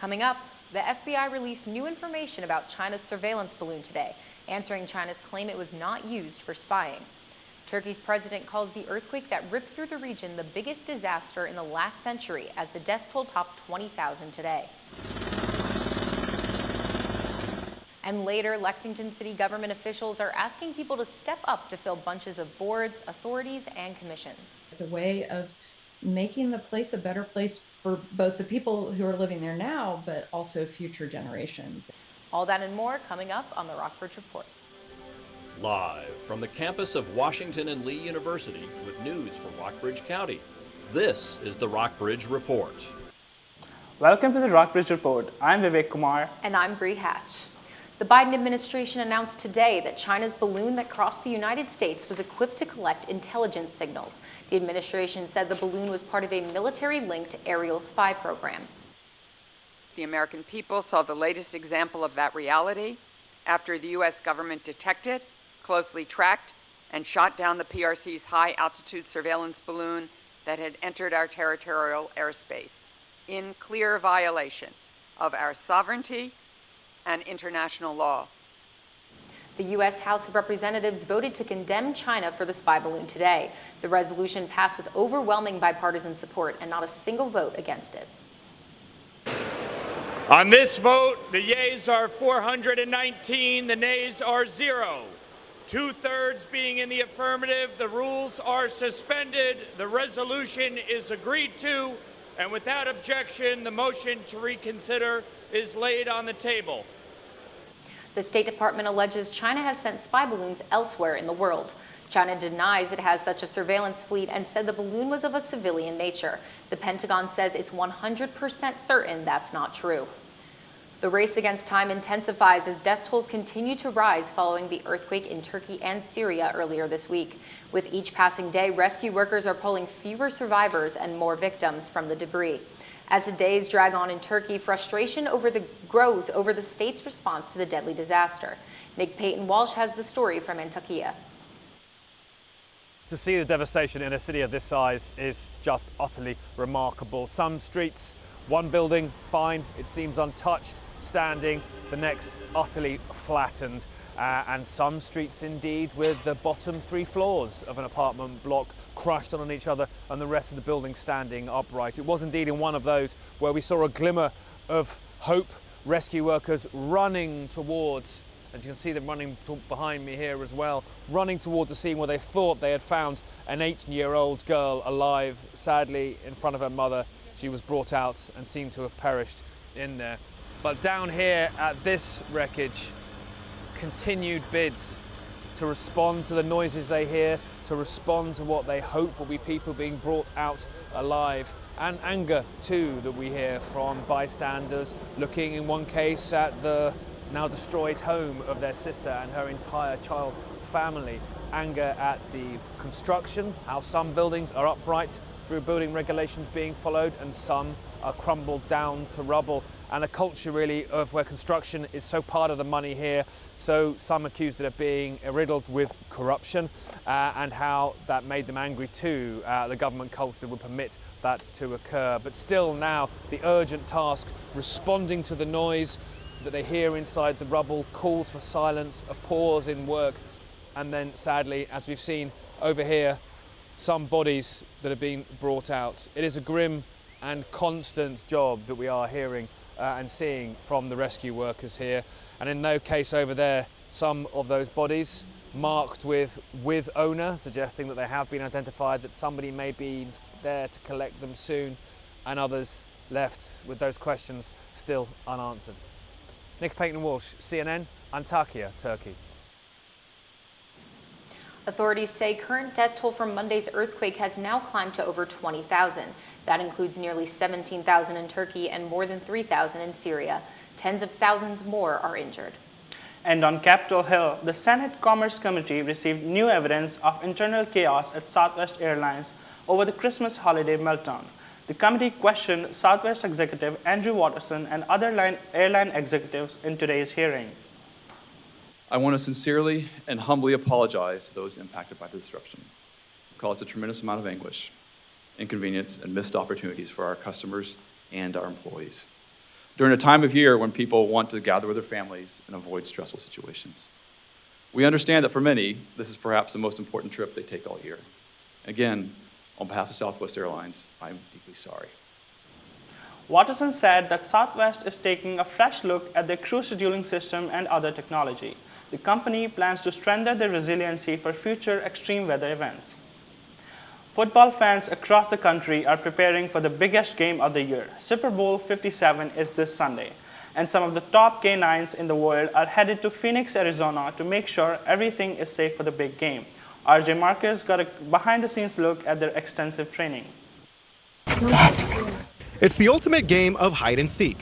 Coming up, the FBI released new information about China's surveillance balloon today, answering China's claim it was not used for spying. Turkey's president calls the earthquake that ripped through the region the biggest disaster in the last century, as the death toll topped 20,000 today. And later, Lexington city government officials are asking people to step up to fill bunches of boards, authorities, and commissions. It's a way of making the place a better place for both the people who are living there now, but also future generations. All that and more coming up on the Rockbridge Report. Live from the campus of Washington and Lee University with news from Rockbridge County, this is the Rockbridge Report. Welcome to the Rockbridge Report. I'm Vivek Kumar. And I'm Bree Hatch. The Biden administration announced today that China's balloon that crossed the United States was equipped to collect intelligence signals. The administration said the balloon was part of a military-linked aerial spy program. The American people saw the latest example of that reality after the U.S. government detected, closely tracked, and shot down the PRC's high-altitude surveillance balloon that had entered our territorial airspace in clear violation of our sovereignty and international law. The U.S. House of Representatives voted to condemn China for the spy balloon today. The resolution passed with overwhelming bipartisan support and not a single vote against it. On this vote, the yeas are 419, the nays are 0. 2/3 being in the affirmative, the rules are suspended, the resolution is agreed to, and without objection, the motion to reconsider is laid on the table. The State Department alleges China has sent spy balloons elsewhere in the world. China denies it has such a surveillance fleet and said the balloon was of a civilian nature. The Pentagon says it's 100% certain that's not true. The race against time intensifies as death tolls continue to rise following the earthquake in Turkey and Syria earlier this week. With each passing day, rescue workers are pulling fewer survivors and more victims from the debris. As the days drag on in Turkey, frustration grows over the state's response to the deadly disaster. Nick Payton-Walsh has the story from Antakya. To see the devastation in a city of this size is just utterly remarkable. Some streets, one building, fine, it seems untouched, standing, the next utterly flattened. And some streets indeed with the bottom 3 floors of an apartment block crushed on each other and the rest of the building standing upright. It was indeed in one of those where we saw a glimmer of hope, rescue workers running towards, and you can see them running behind me here as well, running towards the scene where they thought they had found an 8-year-old girl alive. Sadly, in front of her mother, she was brought out and seen to have perished in there. But down here at this wreckage, continued bids to respond to the noises they hear, to respond to what they hope will be people being brought out alive, and anger too that we hear from bystanders looking in one case at the now destroyed home of their sister and her entire child family. Anger at the construction, how some buildings are upright through building regulations being followed and some are crumbled down to rubble, and a culture really of where construction is so part of the money here, so some accused it of being riddled with corruption, and how that made them angry too, the government culture that would permit that to occur. But still now the urgent task, responding to the noise that they hear inside the rubble, calls for silence, a pause in work, and then sadly, as we've seen over here, some bodies that have been brought out. It is a grim and constant job that we are hearing and seeing from the rescue workers here. And in no case over there, some of those bodies marked with owner, suggesting that they have been identified, that somebody may be there to collect them soon, and others left with those questions still unanswered. Nick Payton-Walsh, CNN, Antakya, Turkey. Authorities say current death toll from Monday's earthquake has now climbed to over 20,000. That includes nearly 17,000 in Turkey and more than 3,000 in Syria. Tens of thousands more are injured. And on Capitol Hill, the Senate Commerce Committee received new evidence of internal chaos at Southwest Airlines over the Christmas holiday meltdown. The committee questioned Southwest executive Andrew Watterson and other airline executives in today's hearing. I want to sincerely and humbly apologize to those impacted by the disruption. It caused a tremendous amount of anguish, inconvenience, and missed opportunities for our customers and our employees. during a time of year when people want to gather with their families and avoid stressful situations. We understand that for many, this is perhaps the most important trip they take all year. Again, on behalf of Southwest Airlines, I'm deeply sorry. Watterson said that Southwest is taking a fresh look at their crew scheduling system and other technology. The company plans to strengthen their resiliency for future extreme weather events. Football fans across the country are preparing for the biggest game of the year. Super Bowl 57 is this Sunday, and some of the top K9s in the world are headed to Phoenix, Arizona to make sure everything is safe for the big game. RJ Marcus got a behind-the-scenes look at their extensive training. It's the ultimate game of hide and seek.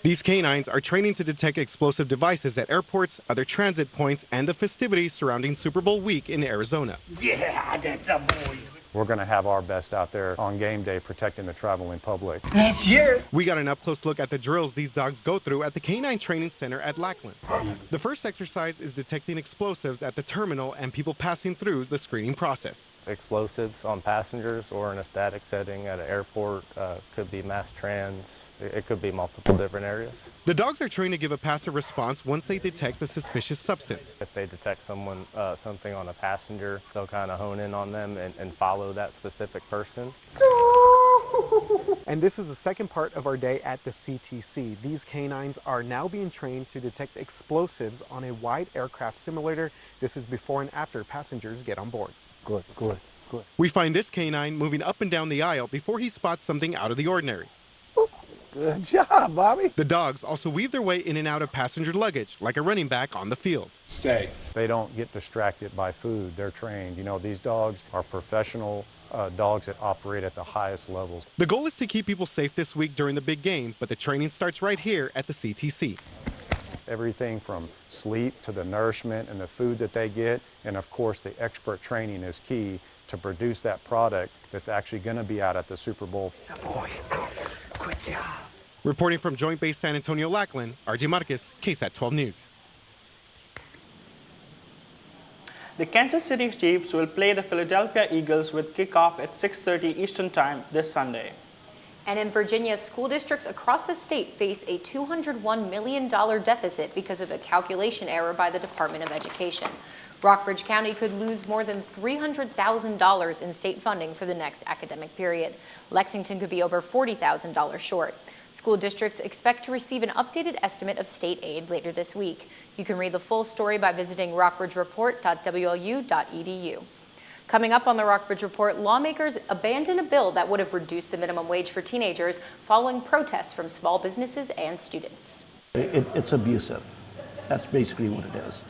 These canines are training to detect explosive devices at airports, other transit points, and the festivities surrounding Super Bowl week in Arizona. Yeah, that's a boy. We're going to have our best out there on game day protecting the traveling public. Let's hear it. We got an up-close look at the drills these dogs go through at the Canine Training Center at Lackland. The first exercise is detecting explosives at the terminal and people passing through the screening process. Explosives on passengers or in a static setting at an airport, could be mass trans, it could be multiple different areas. The dogs are trained to give a passive response once they detect a suspicious substance. If they detect something on a passenger, they'll kind of hone in on them and follow that specific person. And this is the second part of our day at the CTC. These canines are now being trained to detect explosives on a wide aircraft simulator. This is before and after passengers get on board. Good. We find this canine moving up and down the aisle before he spots something out of the ordinary. Good job, Bobby. The dogs also weave their way in and out of passenger luggage like a running back on the field. Stay. They don't get distracted by food. They're trained. You know, these dogs are professional dogs that operate at the highest levels. The goal is to keep people safe this week during the big game, but the training starts right here at the CTC. Everything from sleep to the nourishment and the food that they get, and of course the expert training is key to produce that product that's actually going to be out at the Super Bowl. Boy, good job. Reporting from Joint Base San Antonio Lackland, RJ Marquez, KSAT 12 News. The Kansas City Chiefs will play the Philadelphia Eagles with kickoff at 6:30 Eastern Time this Sunday. And in Virginia, school districts across the state face a $201 million deficit because of a calculation error by the Department of Education. Rockbridge County could lose more than $300,000 in state funding for the next academic period. Lexington could be over $40,000 short. School districts expect to receive an updated estimate of state aid later this week. You can read the full story by visiting rockbridgereport.wlu.edu. Coming up on the Rockbridge Report, lawmakers abandon a bill that would have reduced the minimum wage for teenagers following protests from small businesses and students. It's abusive. That's basically what it is.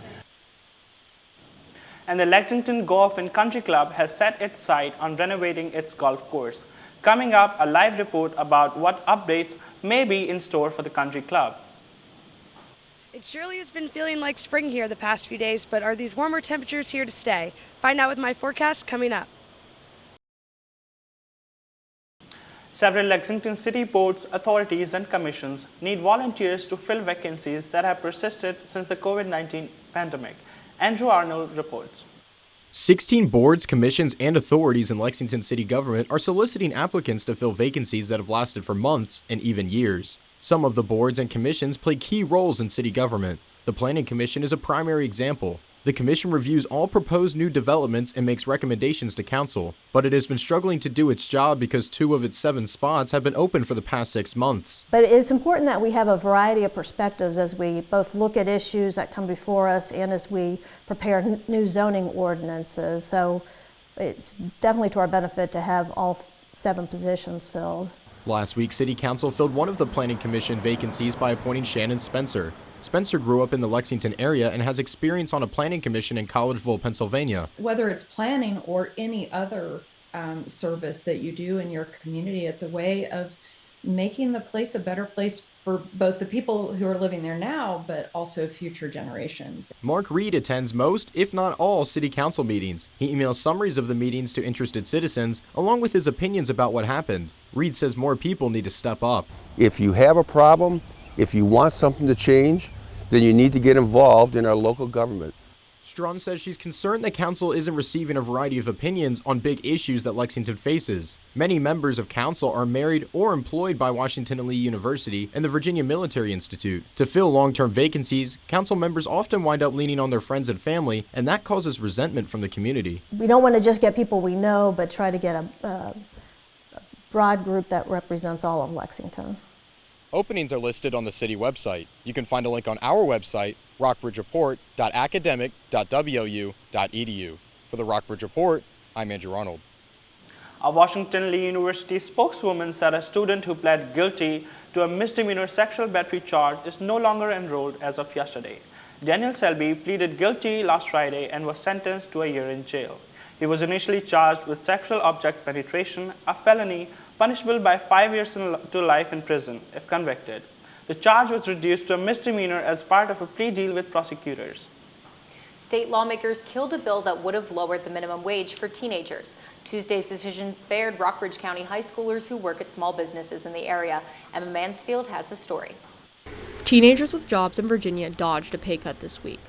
And the Lexington Golf and Country Club has set its sight on renovating its golf course. Coming up, a live report about what updates may be in store for the country club. It surely has been feeling like spring here the past few days, but are these warmer temperatures here to stay? Find out with my forecast coming up. Several Lexington City boards, authorities, and commissions need volunteers to fill vacancies that have persisted since the COVID-19 pandemic. Andrew Arnold reports. 16 boards, commissions, and authorities in Lexington city government are soliciting applicants to fill vacancies that have lasted for months and even years. Some of the boards and commissions play key roles in city government. The Planning Commission is a primary example. The commission reviews all proposed new developments and makes recommendations to council, but it has been struggling to do its job because 2 of its 7 spots have been open for the past 6 months. But it's important that we have a variety of perspectives as we both look at issues that come before us and as we prepare new zoning ordinances. So it's definitely to our benefit to have all 7 positions filled. Last week, City Council filled one of the Planning Commission vacancies by appointing Shannon Spencer. Spencer grew up in the Lexington area and has experience on a planning commission in Collegeville, Pennsylvania. Whether it's planning or any other service that you do in your community, it's a way of making the place a better place for both the people who are living there now, but also future generations. Mark Reed attends most, if not all, city council meetings. He emails summaries of the meetings to interested citizens, along with his opinions about what happened. Reed says more people need to step up. If you have a problem, if you want something to change, then you need to get involved in our local government. Strawn says she's concerned that council isn't receiving a variety of opinions on big issues that Lexington faces. Many members of council are married or employed by Washington and Lee University and the Virginia Military Institute. To fill long-term vacancies, council members often wind up leaning on their friends and family, and that causes resentment from the community. We don't want to just get people we know, but try to get a broad group that represents all of Lexington. Openings are listed on the city website. You can find a link on our website, rockbridgereport.academic.wu.edu. For the Rockbridge Report, I'm Andrew Arnold. A Washington Lee University spokeswoman said a student who pled guilty to a misdemeanor sexual battery charge is no longer enrolled as of yesterday. Daniel Selby pleaded guilty last Friday and was sentenced to a year in jail. He was initially charged with sexual object penetration, a felony punishable by 5 years to life in prison if convicted. The charge was reduced to a misdemeanor as part of a plea deal with prosecutors. State lawmakers killed a bill that would have lowered the minimum wage for teenagers. Tuesday's decision spared Rockbridge County high schoolers who work at small businesses in the area. Emma Mansfield has the story. Teenagers with jobs in Virginia dodged a pay cut this week.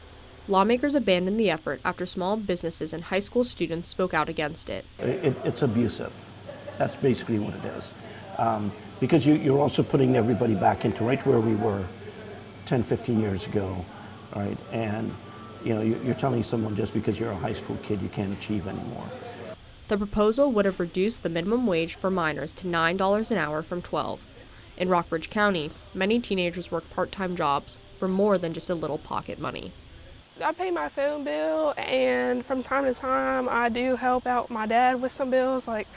Lawmakers abandoned the effort after small businesses and high school students spoke out against it. It's abusive. That's basically what it is. Because you're also putting everybody back into right where we were 10, 15 years ago, right? And you're telling someone just because you're a high school kid you can't achieve anymore. The proposal would have reduced the minimum wage for minors to $9 an hour from $12. In Rockbridge County, many teenagers work part-time jobs for more than just a little pocket money. I pay my phone bill, and from time to time I do help out my dad with some bills, like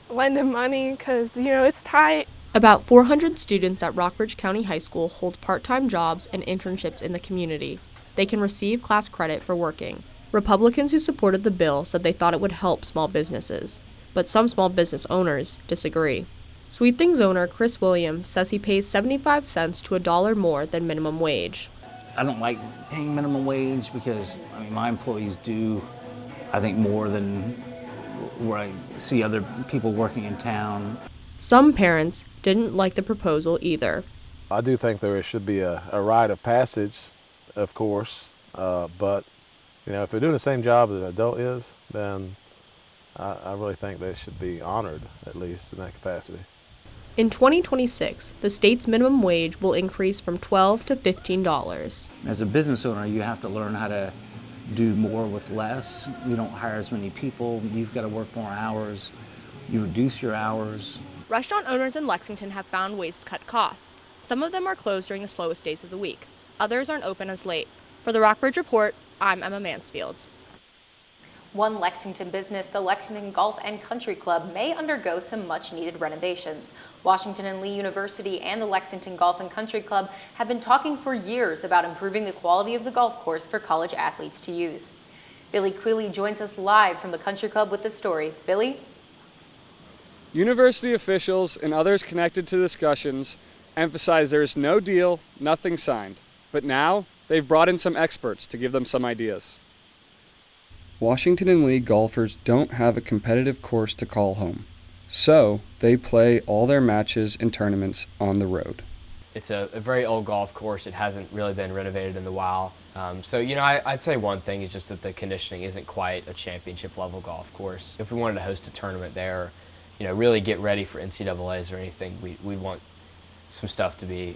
lend him money because, it's tight. About 400 students at Rockbridge County High School hold part-time jobs and internships in the community. They can receive class credit for working. Republicans who supported the bill said they thought it would help small businesses, but some small business owners disagree. Sweet Things owner Chris Williams says he pays 75 cents to $1 more than minimum wage. I don't like paying minimum wage because, my employees do, I think, more than where I see other people working in town. Some parents didn't like the proposal either. I do think there should be a rite of passage, of course, but if they're doing the same job that an adult is, then I really think they should be honored, at least in that capacity. In 2026, the state's minimum wage will increase from $12 to $15. As a business owner, you have to learn how to do more with less. You don't hire as many people. You've got to work more hours. You reduce your hours. Restaurant owners in Lexington have found ways to cut costs. Some of them are closed during the slowest days of the week. Others aren't open as late. For the Rockbridge Report, I'm Emma Mansfield. One Lexington business, the Lexington Golf and Country Club, may undergo some much-needed renovations. Washington and Lee University and the Lexington Golf and Country Club have been talking for years about improving the quality of the golf course for college athletes to use. Billy Quilly joins us live from the Country Club with the story. Billy? University officials and others connected to discussions emphasize there is no deal, nothing signed. But now, they've brought in some experts to give them some ideas. Washington and Lee golfers don't have a competitive course to call home, so they play all their matches and tournaments on the road. It's a very old golf course. It hasn't really been renovated in a while. I'd say one thing is just that the conditioning isn't quite a championship level golf course. If we wanted to host a tournament there, really get ready for NCAAs or anything, we'd want some stuff to be,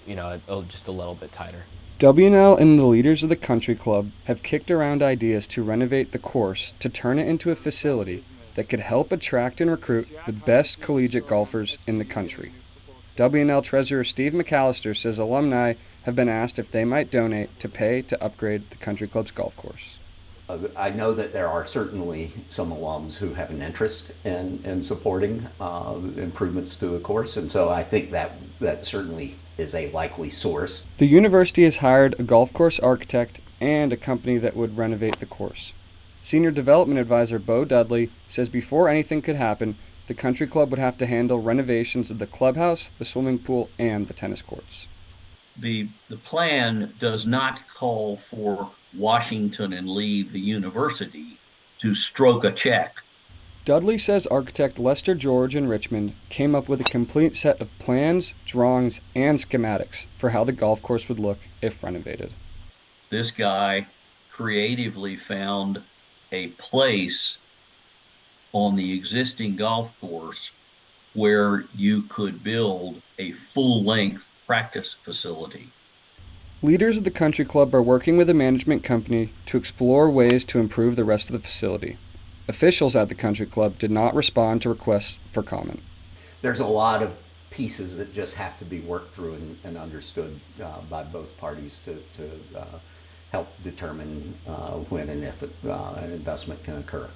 just a little bit tighter. W&L and the leaders of the country club have kicked around ideas to renovate the course to turn it into a facility that could help attract and recruit the best collegiate golfers in the country. W&L Treasurer Steve McAllister says alumni have been asked if they might donate to pay to upgrade the country club's golf course. I know that there are certainly some alums who have an interest in supporting improvements to the course, and so I think that certainly is a likely source. The university has hired a golf course architect and a company that would renovate the course. Senior Development Advisor Bo Dudley says before anything could happen, the country club would have to handle renovations of the clubhouse, the swimming pool, and the tennis courts. The plan does not call for Washington and Lee, the university, to stroke a check. Dudley says architect Lester George in Richmond came up with a complete set of plans, drawings, and schematics for how the golf course would look if renovated. This guy creatively found a place on the existing golf course where you could build a full-length practice facility. Leaders of the country club are working with a management company to explore ways to improve the rest of the facility. Officials at the country club did not respond to requests for comment. There's a lot of pieces that just have to be worked through and understood by both parties to help determine when and if an investment can occur.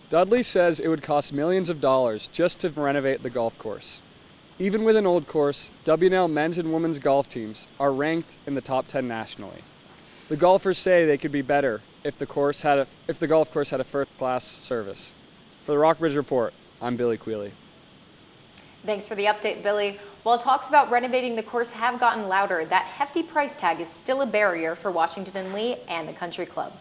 Dudley says it would cost millions of dollars just to renovate the golf course. Even with an old course, W&L men's and women's golf teams are ranked in the top 10 nationally. The golfers say they could be better if the golf course had a first-class service. For the Rockbridge Report, I'm Billy Quealy. Thanks for the update, Billy. While talks about renovating the course have gotten louder, that hefty price tag is still a barrier for Washington and Lee and the country club.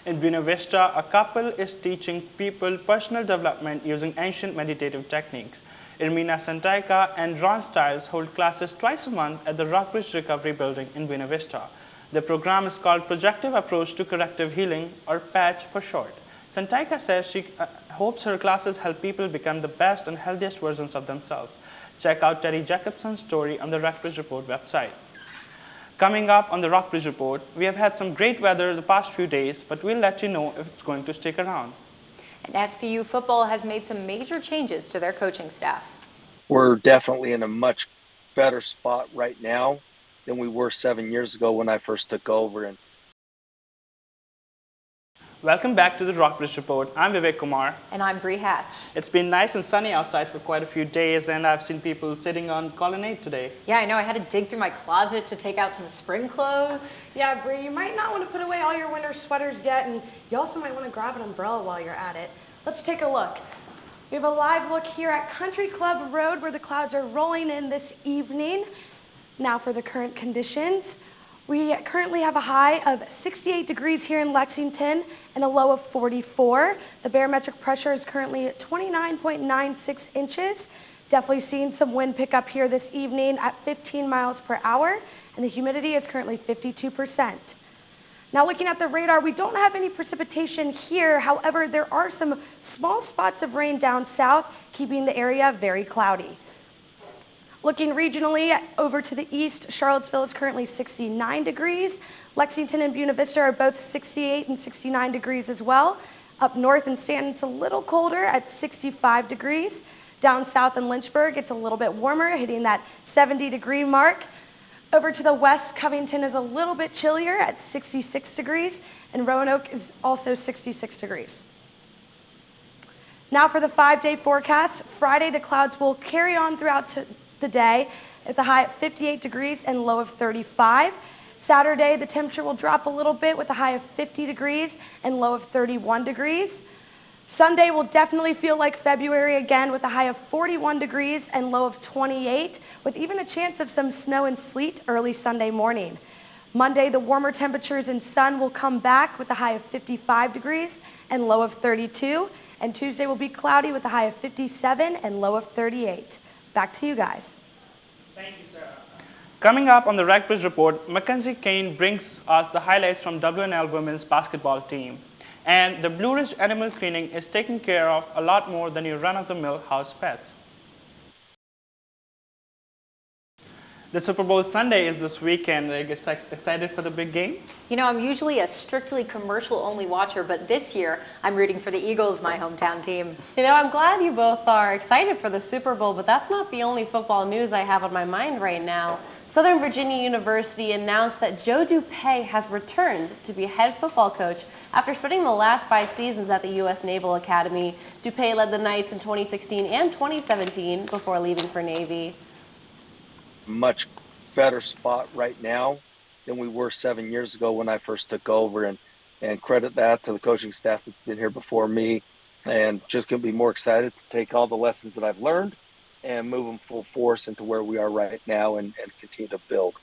In Buena Vista, a couple is teaching people personal development using ancient meditative techniques. Irmina Santaika and Ron Stiles hold classes twice a month at the Rockbridge Recovery Building in Buena Vista. The program is called Projective Approach to Corrective Healing, or PATCH for short. Santaika says she hopes her classes help people become the best and healthiest versions of themselves. Check out Terry Jacobson's story on the Rockbridge Report website. Coming up on the Rockbridge Report, we have had some great weather the past few days, but we'll let you know if it's going to stick around. And SVU football has made some major changes to their coaching staff. We're definitely in a much better spot right now than we were 7 years ago when I first took over. And welcome back to the Rockbridge Report. I'm Vivek Kumar. And I'm Bree Hatch. It's been nice and sunny outside for quite a few days, and I've seen people sitting on colonnade today. Yeah, I know. I had to dig through my closet to take out some spring clothes. Yeah, Bree, you might not want to put away all your winter sweaters yet, and you also might want to grab an umbrella while you're at it. Let's take a look. We have a live look here at Country Club Road where the clouds are rolling in this evening. Now for the current conditions. We currently have a high of 68 degrees here in Lexington and a low of 44. The barometric pressure is currently at 29.96 inches. Definitely seeing some wind pick up here this evening at 15 miles per hour, and the humidity is currently 52%. Now looking at the radar, we don't have any precipitation here. However, there are some small spots of rain down south, keeping the area very cloudy. Looking regionally over to the east, Charlottesville is currently 69 degrees. Lexington and Buena Vista are both 68 and 69 degrees as well. Up north in Stanton, it's a little colder at 65 degrees. Down south in Lynchburg, it's a little bit warmer, hitting that 70-degree mark. Over to the west, Covington is a little bit chillier at 66 degrees, and Roanoke is also 66 degrees. Now for the 5-day forecast. Friday, the clouds will carry on throughout the day at the high at 58 degrees and low of 35. Saturday, the temperature will drop a little bit with a high of 50 degrees and low of 31 degrees. Sunday will definitely feel like February again with a high of 41 degrees and low of 28, with even a chance of some snow and sleet early Sunday morning. Monday, the warmer temperatures and sun will come back with a high of 55 degrees and low of 32. And Tuesday will be cloudy with a high of 57 and low of 38. Back to you guys. Thank you, Sarah. Coming up on the Rockbridge Report, Mackenzie Kane brings us the highlights from W&L women's basketball team. And the Blue Ridge Animal Clinic is taking care of a lot more than your run-of-the-mill house pets. The Super Bowl Sunday is this weekend. Are you excited for the big game? You know, I'm usually a strictly commercial-only watcher, but this year I'm rooting for the Eagles, my hometown team. You know, I'm glad you both are excited for the Super Bowl, but that's not the only football news I have on my mind right now. Southern Virginia University announced that Joe Dupay has returned to be head football coach after spending the last 5 seasons at the U.S. Naval Academy. Dupay led the Knights in 2016 and 2017 before leaving for Navy. much better spot right now than we were 7 years ago when I first took over, and credit that to the coaching staff that's been here before me, and just going to be more excited to take all the lessons that I've learned and move them full force into where we are right now and continue to build.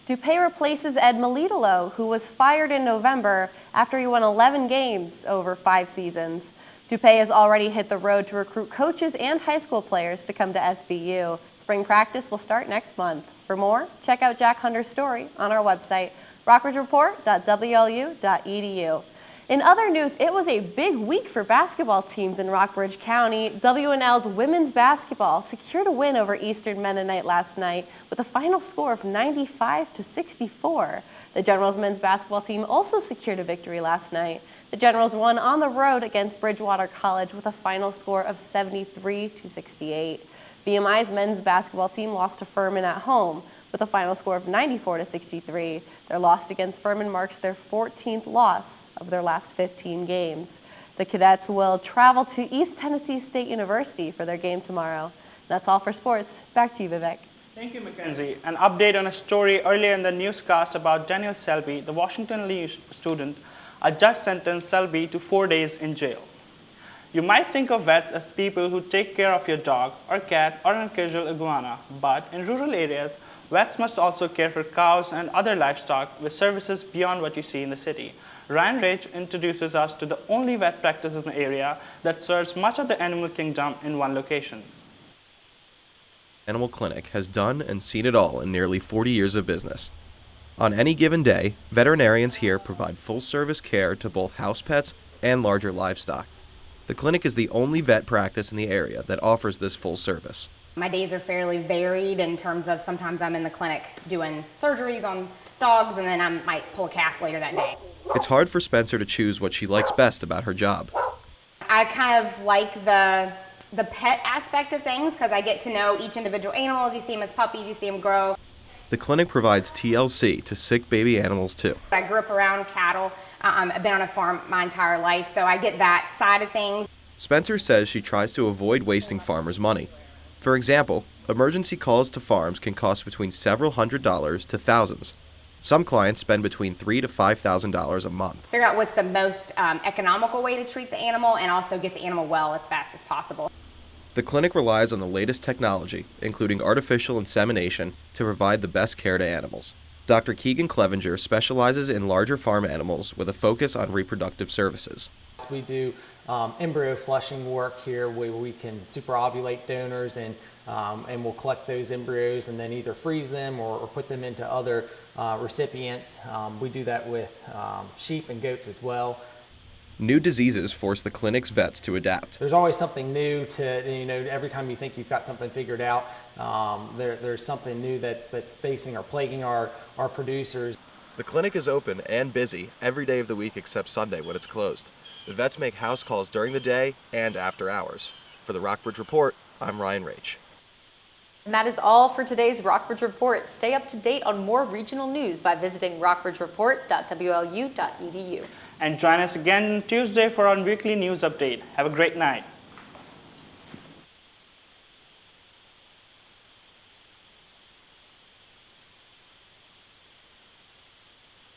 Dupay replaces Ed Melitolo, who was fired in November after he won 11 games over 5 seasons. DuPay has already hit the road to recruit coaches and high school players to come to SBU. Spring practice will start next month. For more, check out Jack Hunter's story on our website, rockbridgereport.wlu.edu. In other news, it was a big week for basketball teams in Rockbridge County. WNL's women's basketball secured a win over Eastern Mennonite last night with a final score of 95-64. The Generals men's basketball team also secured a victory last night. The Generals won on the road against Bridgewater College with a final score of 73-68. VMI's men's basketball team lost to Furman at home with a final score of 94-63. Their loss against Furman marks their 14th loss of their last 15 games. The Cadets will travel to East Tennessee State University for their game tomorrow. That's all for sports. Back to you, Vivek. Thank you, Mackenzie. An update on a story earlier in the newscast about Daniel Selby, the Washington Lee student. A judge sentenced Selby to 4 days in jail. You might think of vets as people who take care of your dog or cat or an occasional iguana, but in rural areas, vets must also care for cows and other livestock with services beyond what you see in the city. Ryan Rage introduces us to the only vet practice in the area that serves much of the animal kingdom in one location. Animal Clinic has done and seen it all in nearly 40 years of business. On any given day, veterinarians here provide full-service care to both house pets and larger livestock. The clinic is the only vet practice in the area that offers this full service. My days are fairly varied in terms of sometimes I'm in the clinic doing surgeries on dogs and then I might pull a calf later that day. It's hard for Spencer to choose what she likes best about her job. I kind of like the pet aspect of things because I get to know each individual animals. You see them as puppies, you see them grow. The clinic provides TLC to sick baby animals too. I grew up around cattle. I've been on a farm my entire life, so I get that side of things. Spencer says she tries to avoid wasting farmers' money. For example, emergency calls to farms can cost between several $100s to thousands. Some clients spend between $3,000 to $5,000 a month. Figure out what's the most economical way to treat the animal and also get the animal well as fast as possible. The clinic relies on the latest technology, including artificial insemination, to provide the best care to animals. Dr. Keegan Clevenger specializes in larger farm animals with a focus on reproductive services. We do embryo flushing work here where we can superovulate donors and we'll collect those embryos and then either freeze them or put them into other recipients. We do that with sheep and goats as well. New diseases force the clinic's vets to adapt. There's always something new to, every time you think you've got something figured out, there's something new that's facing or plaguing our producers. The clinic is open and busy every day of the week except Sunday when it's closed. The vets make house calls during the day and after hours. For the Rockbridge Report, I'm Ryan Rach. And that is all for today's Rockbridge Report. Stay up to date on more regional news by visiting rockbridgereport.wlu.edu. And join us again Tuesday for our weekly news update. Have a great night.